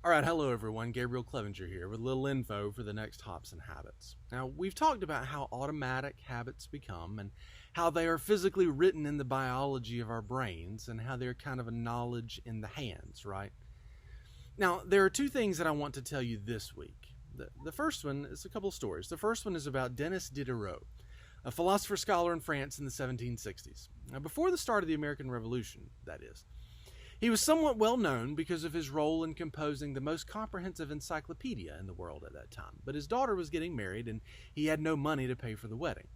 All right, hello everyone. Gabriel Clevenger here with a little info for the next Hops and Habits. Now, we've talked about how automatic habits become and how they are physically written in the biology of our brains and how they're kind of a knowledge in the hands, right? Now, there are two things that I want to tell you this week. The first one is a couple of stories. The first one is about Denis Diderot, a philosopher scholar in France in the 1760s. Now, before the start of the American Revolution, that is. He was somewhat well known because of his role in composing the most comprehensive encyclopedia in the world at that time, but his daughter was getting married and he had no money to pay for the wedding.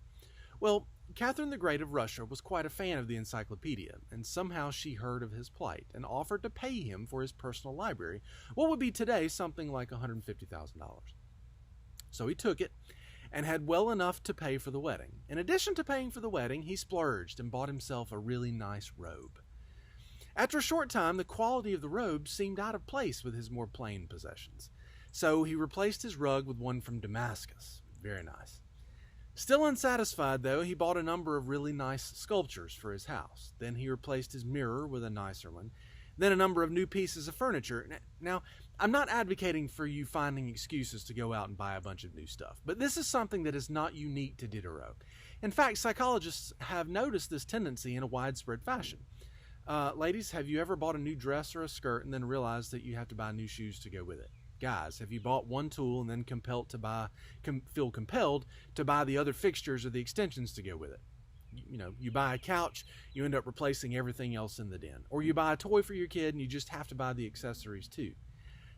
Well, Catherine the Great of Russia was quite a fan of the encyclopedia, and somehow she heard of his plight and offered to pay him for his personal library, what would be today something like $150,000. So he took it and had well enough to pay for the wedding. In addition to paying for the wedding, he splurged and bought himself a really nice robe. After a short time, the quality of the robe seemed out of place with his more plain possessions. So he replaced his rug with one from Damascus. Very nice. Still unsatisfied, though, he bought a number of really nice sculptures for his house. Then he replaced his mirror with a nicer one. Then a number of new pieces of furniture. Now, I'm not advocating for you finding excuses to go out and buy a bunch of new stuff, but this is something that is not unique to Diderot. In fact, psychologists have noticed this tendency in a widespread fashion. Ladies, have you ever bought a new dress or a skirt and then realized that you have to buy new shoes to go with it? Guys, have you bought one tool and then feel compelled to buy the other fixtures or the extensions to go with it? You buy a couch, you end up replacing everything else in the den. Or you buy a toy for your kid and you just have to buy the accessories too.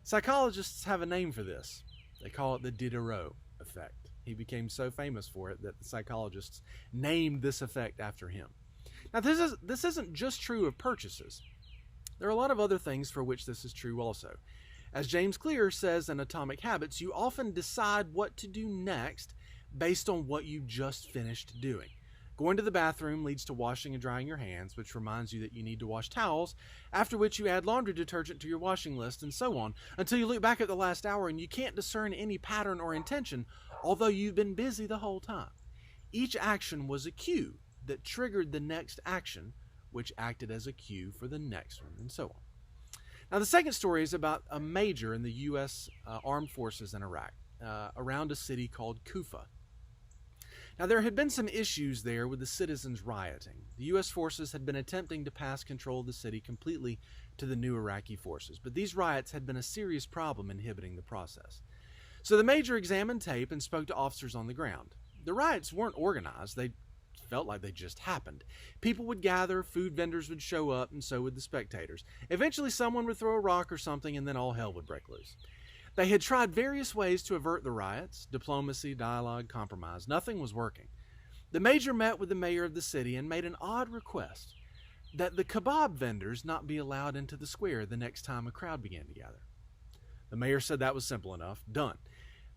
Psychologists have a name for this. They call it the Diderot effect. He became so famous for it that the psychologists named this effect after him. Now, this isn't just true of purchases. There are a lot of other things for which this is true also. As James Clear says in Atomic Habits, you often decide what to do next based on what you just finished doing. Going to the bathroom leads to washing and drying your hands, which reminds you that you need to wash towels, after which you add laundry detergent to your washing list, and so on, until you look back at the last hour and you can't discern any pattern or intention, although you've been busy the whole time. Each action was a cue that triggered the next action, which acted as a cue for the next one, and so on. Now, the second story is about a major in the U.S. Armed Forces in Iraq, around a city called Kufa. Now, there had been some issues there with the citizens rioting. The U.S. forces had been attempting to pass control of the city completely to the new Iraqi forces, but these riots had been a serious problem inhibiting the process. So the major examined tape and spoke to officers on the ground. The riots weren't organized. They felt like they just happened. People would gather, food vendors would show up, and so would the spectators. Eventually someone would throw a rock or something, and then all hell would break loose. They had tried various ways to avert the riots: diplomacy, dialogue, compromise. Nothing was working. The major met with the mayor of the city and made an odd request that the kebab vendors not be allowed into the square the next time a crowd began to gather. The mayor said that was simple enough, done.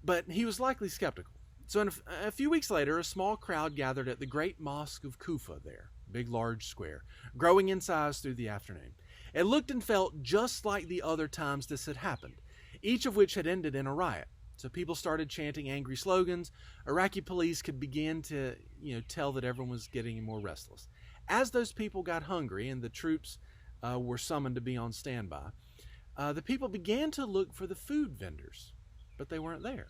But he was likely skeptical. So a few weeks later, a small crowd gathered at the Great Mosque of Kufa there, big large square, growing in size through the afternoon. It looked and felt just like the other times this had happened, each of which had ended in a riot. So people started chanting angry slogans. Iraqi police could begin to tell that everyone was getting more restless. As those people got hungry and the troops were summoned to be on standby, the people began to look for the food vendors, but they weren't there.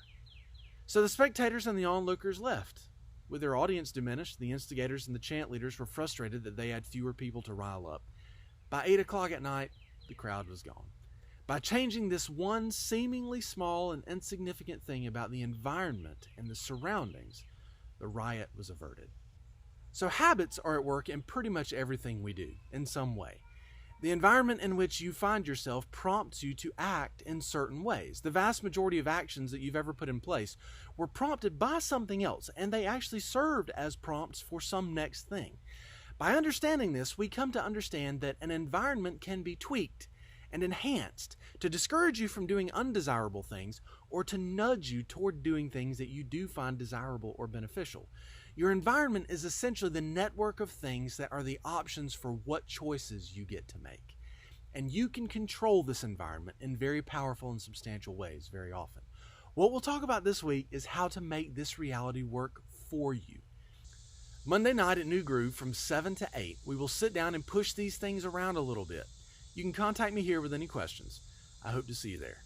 So the spectators and the onlookers left. With their audience diminished, the instigators and the chant leaders were frustrated that they had fewer people to rile up. By 8 o'clock at night, the crowd was gone. By changing this one seemingly small and insignificant thing about the environment and the surroundings, the riot was averted. So habits are at work in pretty much everything we do, in some way. The environment in which you find yourself prompts you to act in certain ways. The vast majority of actions that you've ever put in place were prompted by something else, and they actually served as prompts for some next thing. By understanding this, we come to understand that an environment can be tweaked and enhanced to discourage you from doing undesirable things or to nudge you toward doing things that you do find desirable or beneficial. Your environment is essentially the network of things that are the options for what choices you get to make. And you can control this environment in very powerful and substantial ways very often. What we'll talk about this week is how to make this reality work for you. Monday night at New Groove from 7 to 8, we will sit down and push these things around a little bit. You can contact me here with any questions. I hope to see you there.